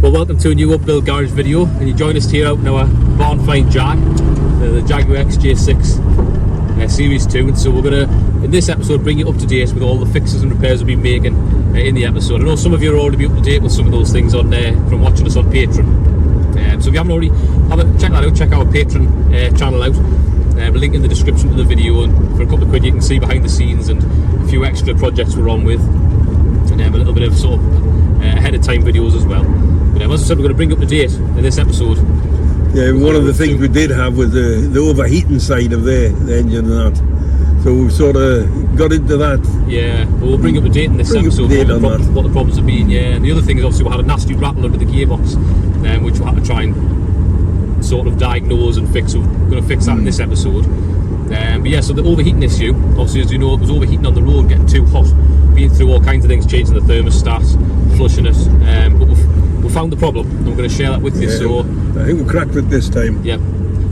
Well, welcome to a new UPbuild garage video, and you join us here out in our barn find Jag, the Jaguar XJ6 Series 2. And so we're going to, in this episode, bring you up to date with all the fixes and repairs we've been making in the episode. I know some of you are already up to date with some of those things on there from watching us on Patreon. So if you haven't already, check that out, check our Patreon channel out. A link in the description to the video, and for a couple of quid you can see behind the scenes and a few extra projects we're on with, and a little bit of sort of ahead of time videos as well. But as I said, we're going to bring you up to date in this episode. Yeah, one of the things we did have was the overheating side of the engine and that. So we've sort of got into that. Yeah, well, we'll bring you up to date in this episode what the problems have been. Yeah, and the other thing is obviously we had a nasty rattle under the gearbox, which we had to try and sort of diagnose and fix. So we're going to fix that in this episode. But yeah, so the overheating issue, obviously, as you know, it was overheating on the road, getting too hot, been through all kinds of things, changing the thermostat, flushing it, but we found the problem, and we're going to share that with you. So I think we cracked it this time. Yeah,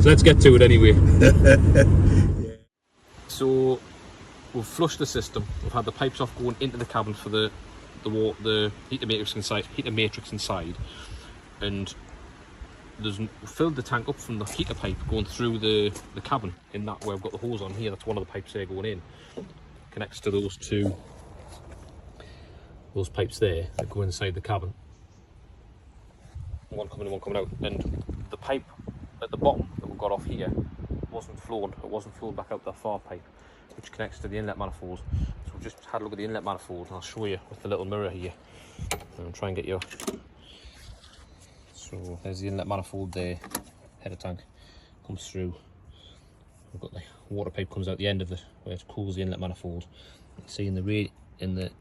so let's get to it anyway. So we've flushed the system. We've had the pipes off going into the cabin for the heater matrix inside, and we've filled the tank up from the heater pipe going through the cabin. In that way, I've got the hose on here. That's one of the pipes there going in. Connects to those pipes there that go inside the cabin. One coming in, one coming out. And the pipe at the bottom that we got off here wasn't flowing. It wasn't flowing back out that far pipe, which connects to the inlet manifold. So we've just had a look at the inlet manifold, and I'll show you with the little mirror here. And try and get you. So there's the inlet manifold there, header tank comes through. We've got the water pipe comes out the end of it where it cools the inlet manifold. You can see in the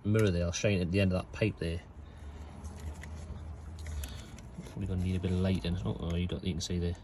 mirror there, I'll shine it at the end of that pipe there. Probably gonna need a bit of light in it. Oh, you can see there.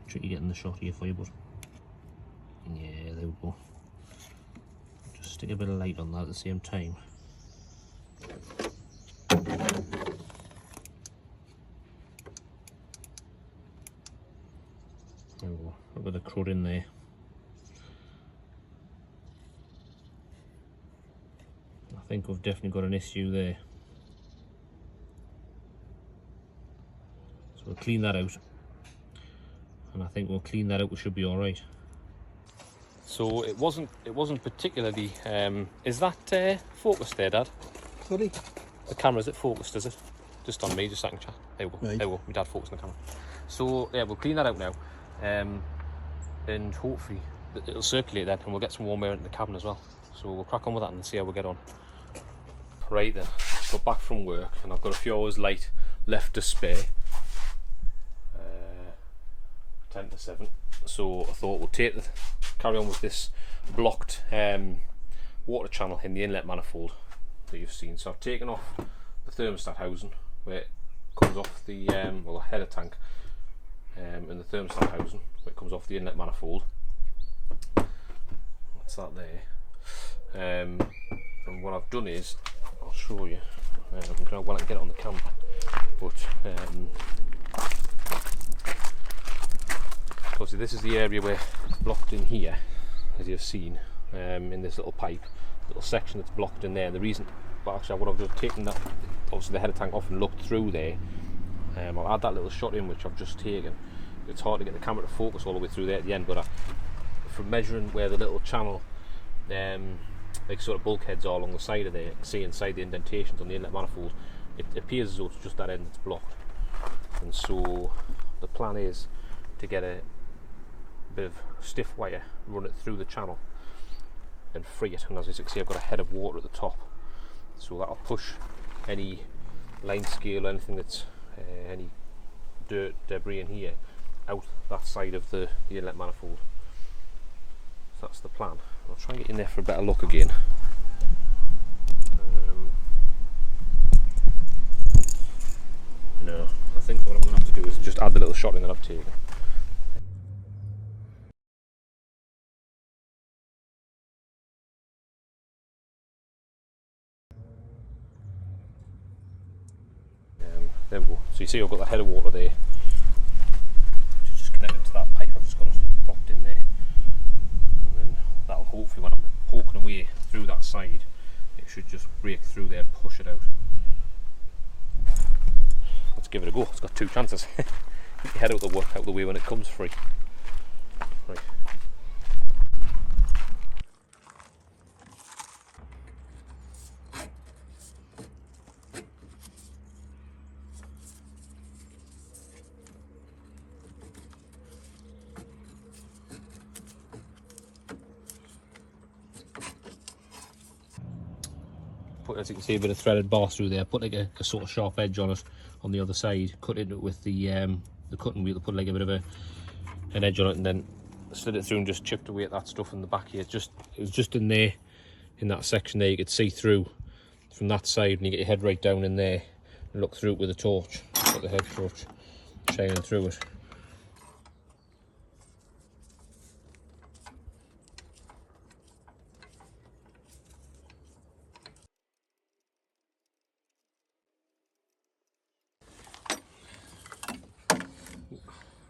Tricky getting the shot here for you, but yeah, there we go. Just stick a bit of light on that at the same time. There we go. A bit of crud in there. I think we've definitely got an issue there. So we'll clean that out. And I think we'll clean that out, we should be alright. So it wasn't particularly is that focused there, Dad? Sorry? The camera, is it focused, is it? Just on me, just so I can chat. There we go. Right. There we go. My dad focused on the camera. So yeah, we'll clean that out now. And hopefully it'll circulate then, and we'll get some warm air into the cabin as well. So we'll crack on with that and see how we get on. Right then, got back from work and I've got a few hours light left to spare. 10 to 7. So I thought we'll carry on with this blocked water channel in the inlet manifold that you've seen. So I've taken off the thermostat housing where it comes off the the header tank. And the thermostat housing, where it comes off the inlet manifold. That's that there. And what I've done is, I'll show you. I don't know when I can get it on the camera, but obviously this is the area where it's blocked in here, as you've seen, in this little pipe, little section that's blocked in there. And the reason, well, actually, what I've just taken that, obviously the header tank off and looked through there. I'll add that little shot in which I've just taken. It's hard to get the camera to focus all the way through there at the end, but from measuring where the little channel, like sort of bulkheads are along the side of there, you can see inside the indentations on the inlet manifold, it appears as though it's just that end that's blocked. And so the plan is to get a bit of stiff wire, run it through the channel and free it. And as you can see, I've got a head of water at the top, so that'll push any line scale or anything that's any dirt, debris in here out that side of the inlet manifold. So that's the plan. I'll try and get in there for a better look again. No, I think what I'm going to have to do is just add the little shot in that I've taken. There we go. So you see I've got the head of water there, which is just connected to that pipe. I've just got it propped in there, and then that'll hopefully, when I'm poking away through that side, it should just break through there and push it out. let's give it a go. It's got 2 chances. Keep your head out the way when it comes free. Right. Put, as you can see, a bit of threaded bar through there. Put like a sort of sharp edge on it on the other side. Cut into it with the cutting wheel to put like a bit of an edge on it, and then slid it through and just chipped away at that stuff in the back here. It was just in there, in that section there. You could see through from that side, and you get your head right down in there and look through it with a torch. Got the head torch shining through it.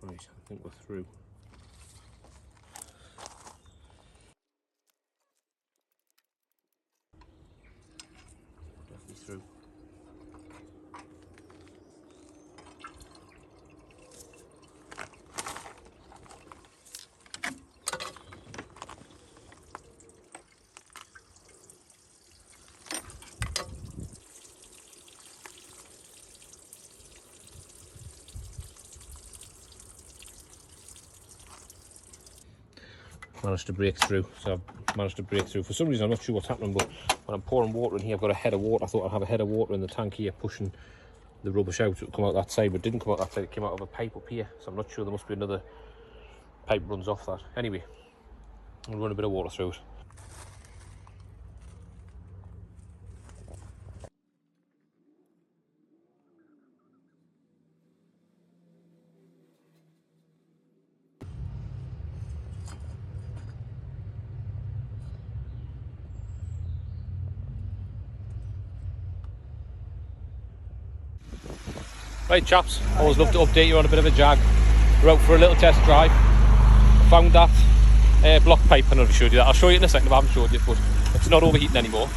Right, I think we're through. Definitely through. Managed to break through. So I've managed to break through. For some reason, I'm not sure what's happening, but when I'm pouring water in here, I've got a head of water. I thought I'd have a head of water in the tank here pushing the rubbish out. It would come out that side, but it didn't come out that side. It came out of a pipe up here. So I'm not sure. There must be another pipe runs off that. Anyway, I'll run a bit of water through it. Right chaps, always love to update you on a bit of a Jag. We're out for a little test drive. Found that block pipe. I never showed you that. I'll show you in a second if I haven't showed you, but it's not overheating anymore.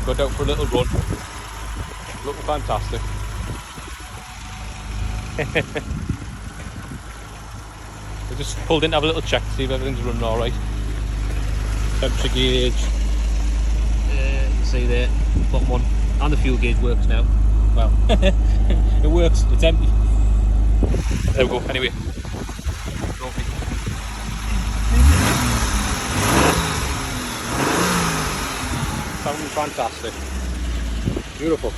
Got out for a little run. Looking fantastic. We just pulled in to have a little check to see if everything's running alright. Temperature gauge. You can see there, bottom one. And the fuel gauge works now. Well, it works, it's empty. There we go, anyway. Sounding fantastic. Beautiful.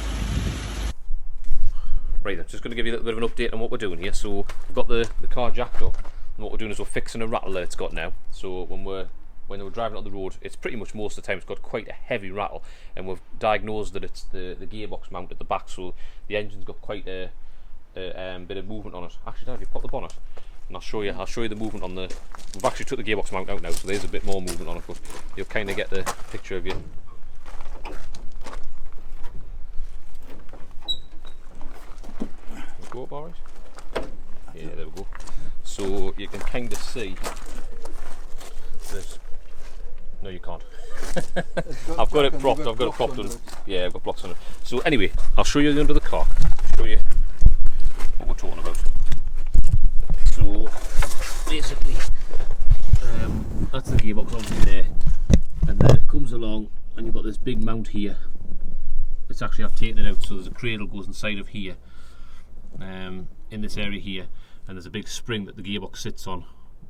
Right, I'm just going to give you a little bit of an update on what we're doing here. So, we've got the car jacked up, and what we're doing is we're fixing a rattle that it's got now. So, when we're driving on the road, it's pretty much most of the time it's got quite a heavy rattle, and we've diagnosed that it's the gearbox mount at the back, so the engine's got quite a bit of movement on it. Actually, Dad, if you pop the bonnet, and I'll show you the movement on the. We've actually took the gearbox mount out now, so there's a bit more movement on it, but you'll kind of get the picture of you. Go up, alright? Yeah, there we go. So you can kind of see this. No, you can't. I've got it propped. I've got it propped on. Yeah, I've got blocks on it. So anyway, I'll show you under the car. Show you what we're talking about. So basically, that's the gearbox obviously there, and then it comes along, and you've got this big mount here. It's actually, I've taken it out, so there's a cradle goes inside of here, in this area here, and there's a big spring that the gearbox sits on,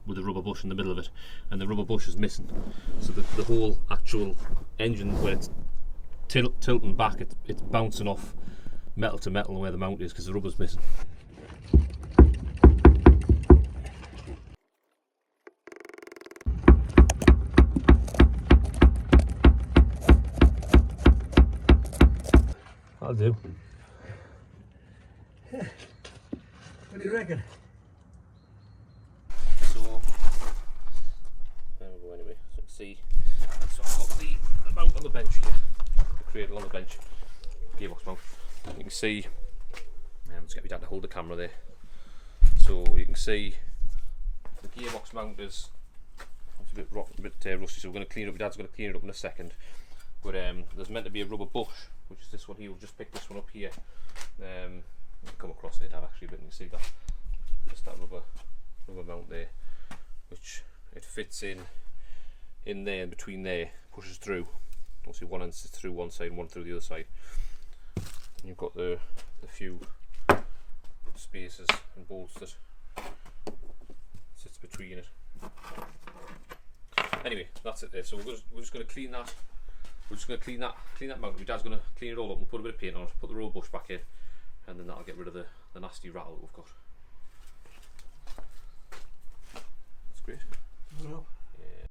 with a rubber bush in the middle of it, and the rubber bush is missing. So the whole actual engine, where it's tilting back, it's bouncing off metal to metal where the mount is, because the rubber's missing. That'll do. What do you reckon? So there we go anyway. So you can see, so I've got the mount on the bench here, the cradle on the bench, gearbox mount. You can see, let's get me down to hold the camera there. So you can see the gearbox mount is a bit rusty, so we're going to clean it up. Dad's going to clean it up in a second. But there's meant to be a rubber bush, which is this one here. We'll just pick this one up here. come across it, actually, but you can see that just that rubber mount there, which it fits in there, in between there, pushes through. Obviously one end sits through one side and one through the other side. And you've got the few spaces and bolts that sits between it. Anyway, that's it there. So we're just going to clean that. We're just going to clean that mount. My dad's going to clean it all up and put a bit of paint on it, put the roll bush back in, and then that'll get rid of the nasty rattle that we've got. That's great. Well. Yeah.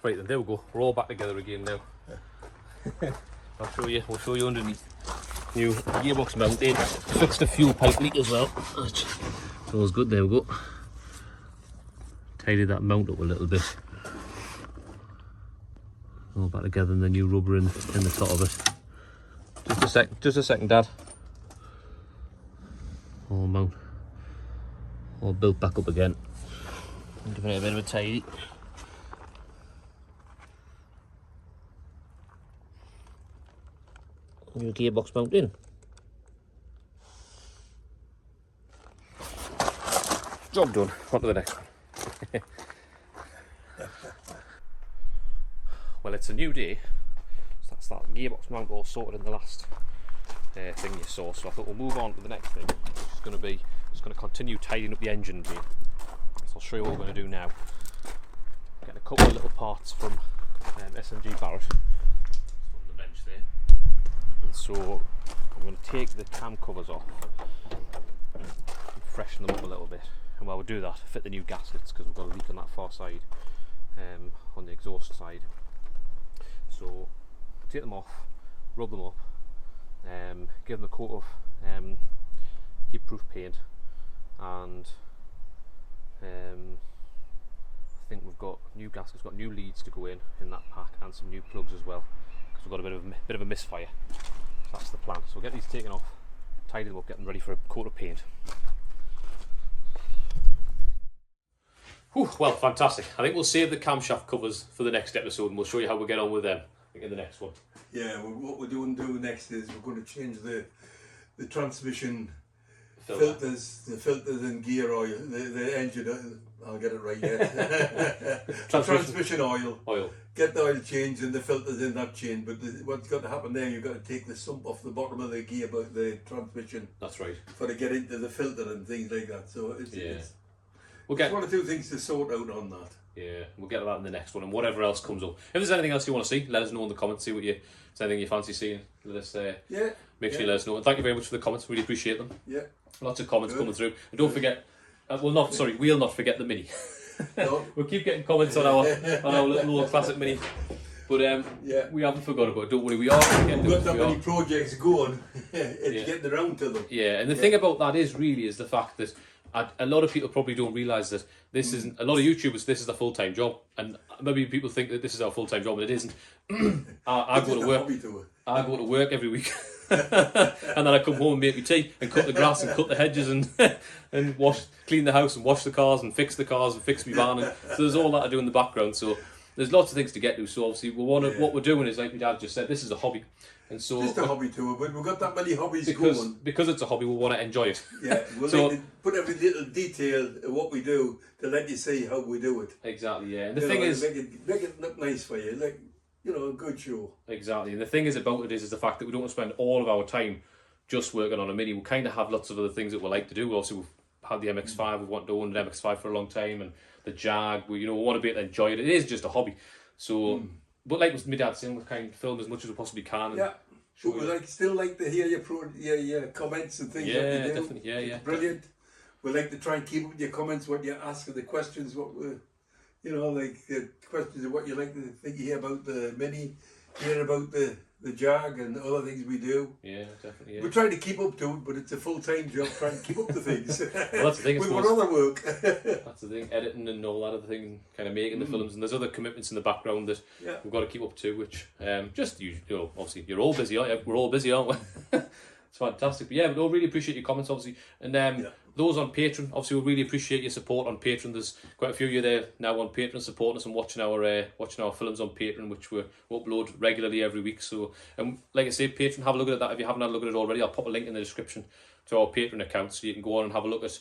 Right then, there we go. We're all back together again now. We'll show you underneath. New gearbox mount in. Fixed the fuel pipe leak as well. It's all good. There we go. Tidied that mount up a little bit. All back together, and the new rubber in the top of it. Just a second, Dad. All mount. All built back up again. Giving it a bit of a tidy. New gearbox mount in. Job done. On to the next one. Well, it's a new day. So that's that gearbox mount all sorted in the last thing you saw. So I thought we'll move on to the next thing, which is going to be just going to continue tidying up the engine bay. So I'll show you what we're going to do now. Getting a couple of little parts from SMG Barrett on the bench there. So I'm going to take the cam covers off and freshen them up a little bit, and while we do that, fit the new gaskets, because we've got a leak on that far side, on the exhaust side. So take them off, rub them up, give them a coat of heat proof paint, and I think we've got new gaskets, got new leads to go in that pack, and some new plugs as well, because we've got a bit of a misfire. That's the plan. So we'll get these taken off, tidy them up, get them ready for a coat of paint. Whew, well, fantastic. I think we'll save the camshaft covers for the next episode, and we'll show you how we get on with them in the next one. Yeah, well, what we're going to do next is we're going to change the transmission filters and gear oil, the engine. I'll get it right. Yeah. Transmission oil. Get the oil changed and the filters in that change. But what's got to happen there? You've got to take the sump off the bottom of the gear, the transmission. That's right. For to get into the filter and things like that. So it's we'll get one or two things to sort out on that. Yeah, we'll get to that in the next one, and whatever else comes up. If there's anything else you want to see, let us know in the comments. See what if there's anything you fancy seeing. Let us make sure you let us know. And thank you very much for the comments. Really appreciate them. Yeah. Lots of comments coming through. And don't forget, we'll not forget the Mini. No. We'll keep getting comments on our little classic Mini. But we haven't forgot about it. Don't worry, we are getting. We've got that many projects going. It's getting around to them. Yeah, and the thing about that is the fact that a lot of people probably don't realise that this isn't. A lot of YouTubers, this is a full-time job, and maybe people think that this is our full-time job, and it isn't. I go to work. I go to work every week. And then I come home and make my tea and cut the grass and cut the hedges and clean the house and wash the cars and fix the cars and fix my van. And so there's all that I do in the background. So there's lots of things to get to. So obviously what we're doing is, like my dad just said, this is a hobby. And so just a hobby to it, but we've got that many hobbies going. Because it's a hobby, we want to enjoy it. Yeah, we'll like put every little detail of what we do to let you see how we do it. Exactly, yeah. And the thing is, make it look nice for you, like, you know, a good show. Exactly. And the thing is about it is the fact that we don't want to spend all of our time just working on a Mini. We kind of have lots of other things that we like to do. We also had the MX-5. We wanted to own an MX-5 for a long time, and the Jag. We want to be able to enjoy it. It is just a hobby. So, but like my dad's saying, we kind of film as much as we possibly can. And but we still like to hear your comments and things. Yeah, that you do. definitely. Yeah. Brilliant. We like to try and keep up with your comments, what you ask, and the questions, what we, like the questions of what you like to think you hear about the Mini, hear about the Jag and other things we do. Yeah, definitely. Yeah. We're trying to keep up to it, but it's a full-time job trying to keep up to things. Well, that's the thing. With what other work. That's the thing, editing and all that other thing, kind of making the films, and there's other commitments in the background that we've got to keep up to, which obviously you're all busy, aren't you? We're all busy, aren't we? It's fantastic. But yeah, we all really appreciate your comments, obviously, and those on Patreon, obviously, we really appreciate your support on Patreon. There's quite a few of you there now on Patreon supporting us and watching our films on Patreon, which we upload regularly every week. So, like I say, Patreon, have a look at that if you haven't had a look at it already. I'll pop a link in the description to our Patreon account, so you can go on and have a look at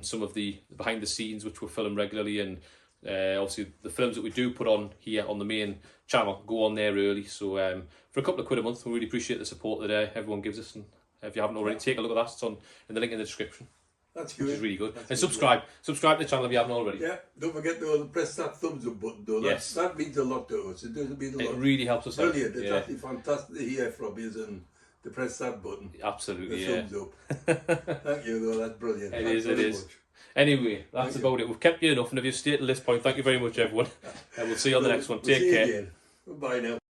some of the behind the scenes which we film regularly, and obviously the films that we do put on here on the main channel go on there early. So for a couple of quid a month, we really appreciate the support that everyone gives us, and if you haven't already, take a look at that. It's on in the link in the description. That's good. Which is really good. That's and subscribe to the channel if you haven't already. Yeah, don't forget to press that thumbs up button though. Yes. That means a lot to us. It does mean a lot. It really helps us out. Brilliant. It's actually fantastic to hear from you and to press that button. Absolutely, the thumbs up. Thank you though, that's brilliant. It is. Anyway, that's about it. We've kept you enough, and if you've stayed to this point, thank you very much, everyone. And we'll see you on the next one. Take care. Bye now.